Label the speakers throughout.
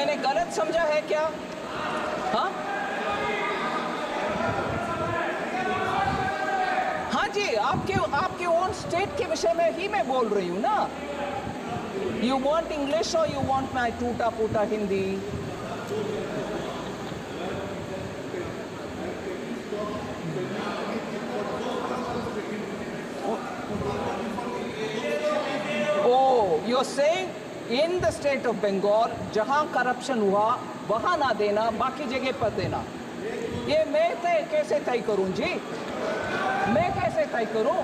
Speaker 1: मैंने गलत समझा है क्या? हाँ हाँ जी, आपके ओन स्टेट के विषय में ही मैं बोल रही हूँ ना। यू वांट इंग्लिश और यू वांट माई टूटा फूटा Hindi? Oh, you're saying in the state of Bengal जहां करप्शन हुआ वहां ना देना, बाकी जगह पर देना। ये मैं कैसे तय करूं जी? मैं कैसे तय करूं?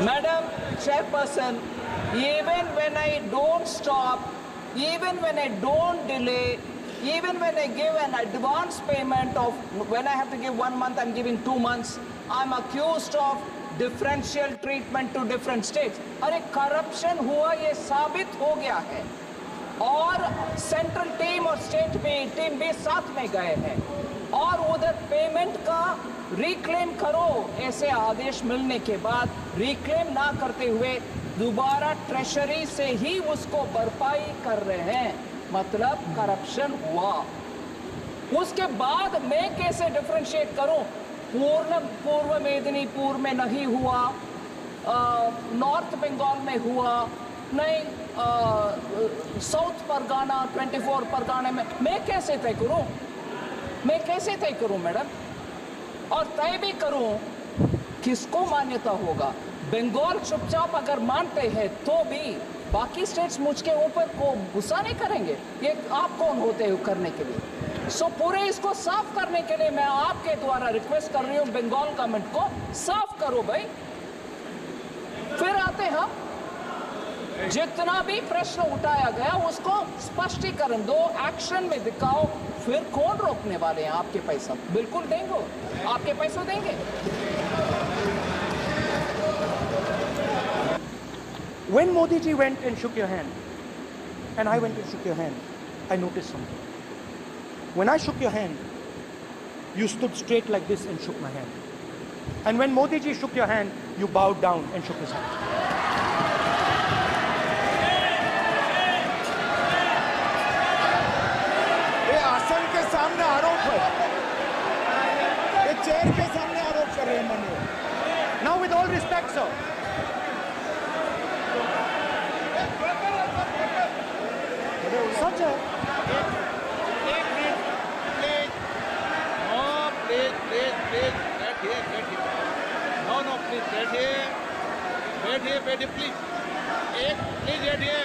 Speaker 1: Madam Chairperson, even when I don't stop, even when I don't delay, even when I give an advance payment of, when I have to give 1 month, I'm giving 2 months, I'm accused of differential treatment to different states. अरे corruption हुआ ये साबित हो गया है, और central team और state team भी साथ में गए हैं, और उधर पेमेंट का रिक्लेम करो, ऐसे आदेश मिलने के बाद रिक्लेम ना करते हुए दोबारा ट्रेशरी से ही उसको भरपाई कर रहे हैं, मतलब करप्शन हुआ। उसके बाद मैं कैसे डिफरेंशिएट करूं? पूर्व मेदिनीपुर में नहीं हुआ, नॉर्थ बंगाल में हुआ नहीं, साउथ परगाना 24 परगाने में, मैं कैसे तय करूं? मैं कैसे तय करूं मैडम? और तय भी करूं, किसको मान्यता होगा? बंगाल चुपचाप अगर मानते हैं तो भी बाकी स्टेट्स मुझके ऊपर को गुस्सा नहीं करेंगे। ये आप कौन होते हो करने के लिए? सो पूरे इसको साफ करने के लिए मैं आपके द्वारा रिक्वेस्ट कर रही हूं, बंगाल गवर्नमेंट को साफ करो भाई। फिर आते हम, जितना भी प्रश्न उठाया गया उसको स्पष्टीकरण दो, एक्शन में दिखाओ, फिर कौन रोकने वाले हैं? आपके पैसा बिल्कुल देंगे, आपके पैसे देंगे।
Speaker 2: When Modi ji went and shook your hand, and I went and shook your hand, I noticed something. When I shook your hand, you stood straight like this and shook my hand. And when Modi ji shook your hand, you bowed down and shook his hand.
Speaker 3: ये आसन के सामने आरोप है, ये chair के सामने आरोप कर रहे हैं माननीय।
Speaker 2: Now with all respect, sir. Such a
Speaker 4: एक minute please, no please please please बैठिए, नो प्लीज बैठिए प्लीज, एक प्लीज बैठिए,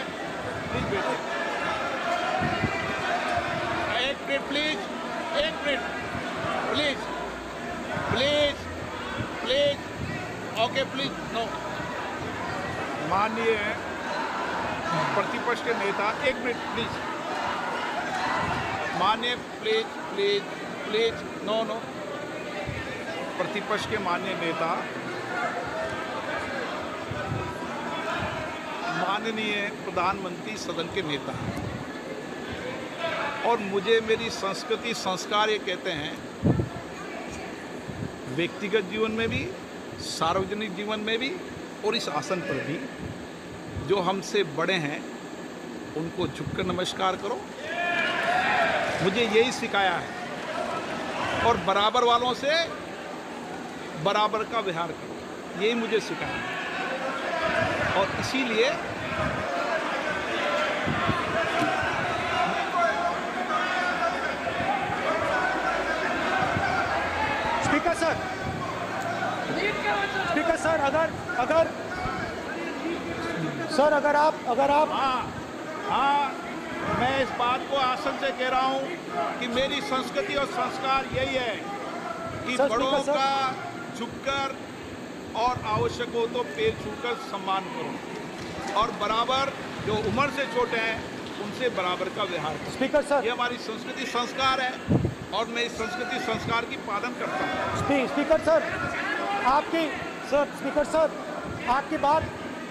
Speaker 4: एक minute please, okay please, no.
Speaker 3: माननीय प्रतिपक्ष के नेता, एक मिनट प्लीज,
Speaker 4: माननीय प्लीज, नो।
Speaker 3: प्रतिपक्ष के माननीय नेता, माननीय प्रधानमंत्री, सदन के नेता, और मुझे मेरी संस्कृति संस्कार ये कहते हैं, व्यक्तिगत जीवन में भी, सार्वजनिक जीवन में भी, और इस आसन पर भी, जो हमसे बड़े हैं उनको झुककर नमस्कार करो, मुझे यही सिखाया है, और बराबर वालों से बराबर का व्यवहार करो, यही मुझे सिखाया है। और इसीलिए
Speaker 2: स्पीकर सर, अगर आप
Speaker 4: हाँ, मैं इस बात को आसन से कह रहा हूँ कि मेरी संस्कृति और संस्कार यही है कि बड़ों का झुककर और आवश्यक हो तो पैर छूकर सम्मान करो, और बराबर जो उम्र से छोटे हैं उनसे बराबर का व्यवहार करो।
Speaker 2: स्पीकर सर,
Speaker 4: ये हमारी संस्कृति संस्कार है, और मैं इस संस्कृति संस्कार की पालन करता हूँ।
Speaker 2: स्पीकर सर,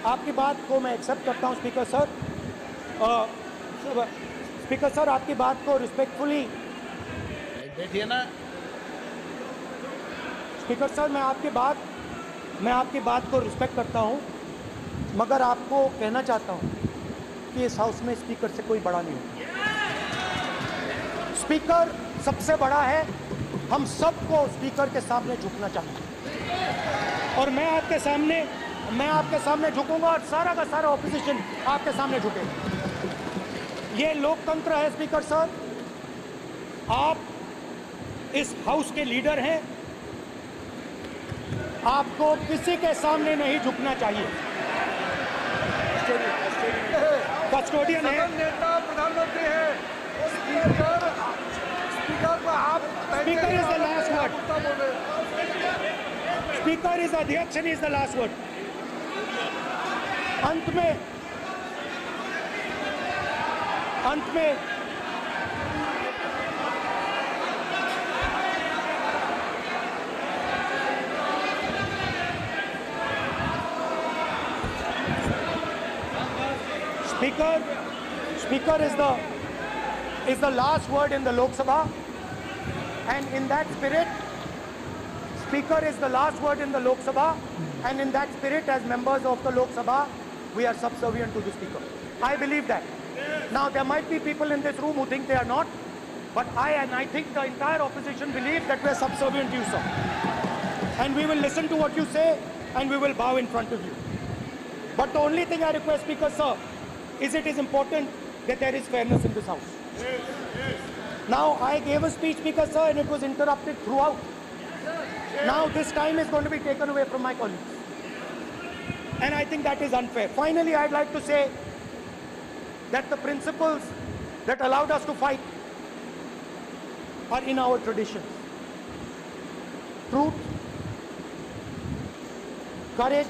Speaker 2: आपकी बात को मैं एक्सेप्ट करता हूं। स्पीकर सर, आपकी बात को रिस्पेक्टफुली,
Speaker 4: बैठिए ना।
Speaker 2: स्पीकर सर, मैं आपकी बात को रिस्पेक्ट करता हूं, मगर आपको कहना चाहता हूं कि इस हाउस में स्पीकर से कोई बड़ा नहीं होता। स्पीकर सबसे बड़ा है, हम सबको स्पीकर के सामने झुकना चाहिए। और मैं आपके सामने झुकूंगा और सारा का सारा ऑपोजिशन आपके सामने झुकेगा। ये लोकतंत्र है स्पीकर सर, आप इस हाउस के लीडर हैं, आपको किसी के सामने नहीं झुकना चाहिए। कस्टोडियन है,
Speaker 5: नेता प्रधानमंत्री है, स्पीकर को आप
Speaker 2: speaker is the last word, speaker is अध्यक्ष and is the last word. अंत में Speaker is the last word in the Lok Sabha, and in that spirit, Speaker is the last word in the Lok Sabha, and in that spirit, as members of the Lok Sabha, we are subservient to the Speaker. I believe that. Now, there might be people in this room who think they are not, but I think the entire opposition believes that we are subservient to you, sir. And we will listen to what you say, and we will bow in front of you. But the only thing I request, Speaker, sir, is it is important that there is fairness in this house. Now, I gave a speech, Speaker, sir, and it was interrupted throughout. Now, this time is going to be taken away from my colleagues. And I think that is unfair. Finally, I'd like to say that the principles that allowed us to fight are in our traditions. Truth, courage,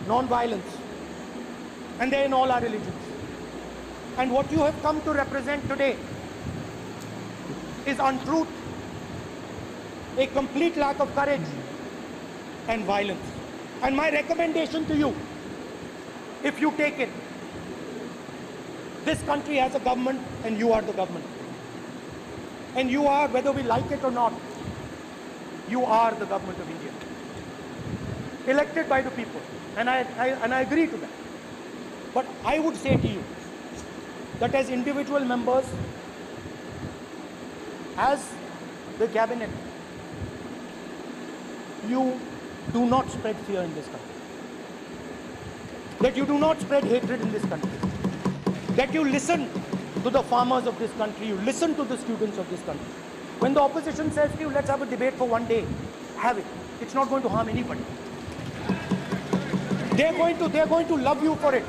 Speaker 2: non-violence. And they're in all our religions. And what you have come to represent today is untruth, a complete lack of courage, and violence. And my recommendation to you, if you take it, this country has a government and you are the government. And you are, whether we like it or not, you are the government of India. Elected by the people. And I agree to that. But I would say to you that as individual members, as the cabinet, you do not spread fear in this country. That you do not spread hatred in this country. That you listen to the farmers of this country, you listen to the students of this country. When the opposition says to you, let's have a debate for one day, have it. It's not going to harm anybody. They're going to love you for it.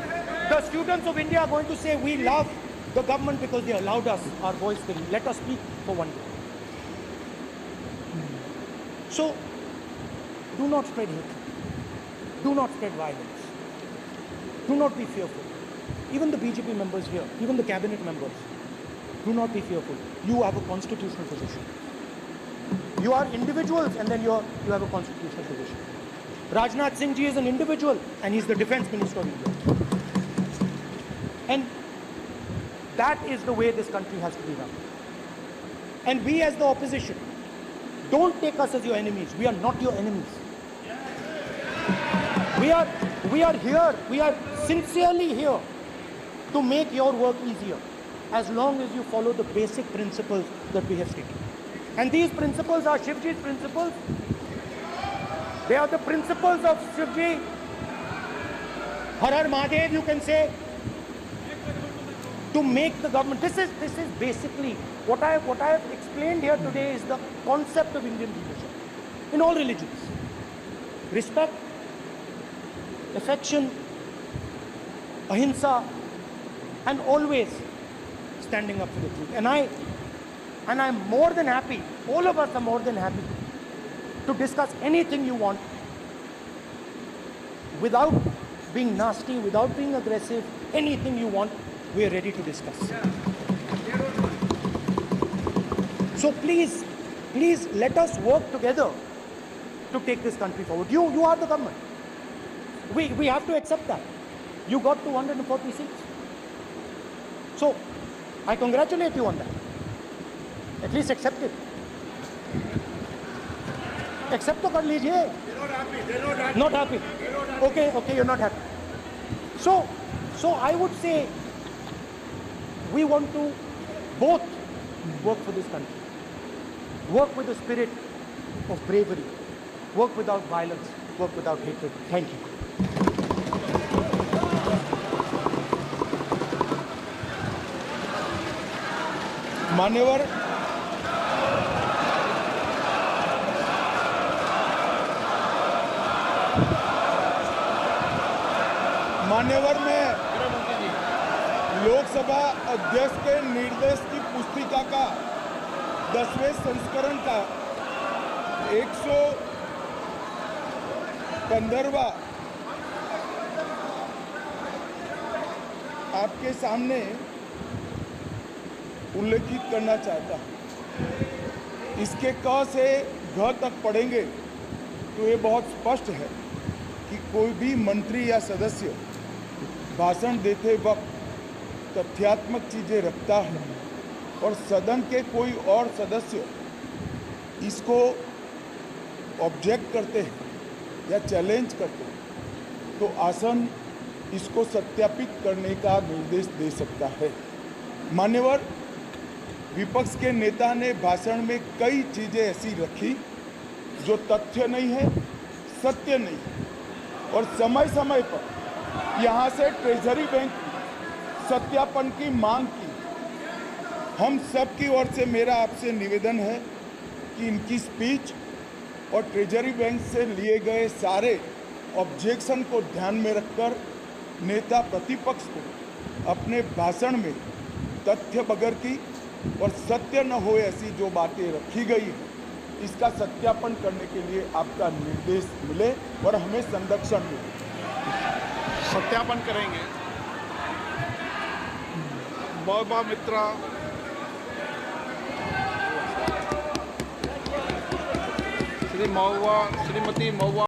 Speaker 2: The students of India are going to say, we love the government because they allowed us our voice to let us speak for one day. So, do not spread hatred. Do not spread violence. Do not be fearful. Even the BJP members here, even the cabinet members, do not be fearful. You have a constitutional position. You are individuals and then you have a constitutional position. Rajnath Singh ji is an individual and he's the defense minister of India. And that is the way this country has to be run. And we as the opposition, don't take us as your enemies. We are not your enemies. We are here, we are sincerely here to make your work easier as long as you follow the basic principles that we have stated. And these principles are Shivji's principles. They are the principles of Shivji. Har Har Mahadev, you can say, to make the government. This is basically what I have explained here today is the concept of Indian leadership in all religions. Respect, affection, ahimsa, and always standing up for the truth. And I'm more than happy, all of us are more than happy to discuss anything you want without being nasty, without being aggressive, anything you want, we are ready to discuss. So please let us work together to take this country forward. You are the government. We have to accept that. You got 240 seats. So I congratulate you on that. At least accept it. Accept to kar lijiye. They're not happy. Not happy. Okay, you're not happy. So I would say we want to both work for this country, work with the spirit of bravery, work without violence, work without hatred. Thank you.
Speaker 5: मान्यवर में लोकसभा अध्यक्ष के निर्देश की पुस्तिका का 10वें संस्करण का 115वां आपके सामने उल्लेखित करना चाहता हूं। इसके क से घ तक पढ़ेंगे तो ये बहुत स्पष्ट है कि कोई भी मंत्री या सदस्य भाषण देते वक्त तथ्यात्मक चीज़ें रखता है और सदन के कोई और सदस्य इसको ऑब्जेक्ट करते हैं या चैलेंज करते हैं तो आसन इसको सत्यापित करने का निर्देश दे सकता है। मान्यवर, विपक्ष के नेता ने भाषण में कई चीज़ें ऐसी रखी जो तथ्य नहीं है, सत्य नहीं है और समय समय पर यहाँ से ट्रेजरी बैंक सत्यापन की मांग की। हम सब की ओर से मेरा आपसे निवेदन है कि इनकी स्पीच और ट्रेजरी बैंक से लिए गए सारे ऑब्जेक्शन को ध्यान में रखकर नेता प्रतिपक्ष को अपने भाषण में तथ्य बगैर की और सत्य न हो ऐसी जो बातें रखी गई हैं इसका सत्यापन करने के लिए आपका निर्देश मिले और हमें संरक्षण मिले।
Speaker 4: सत्यापन करेंगे। महुआ मित्रा श्रीमती महुआ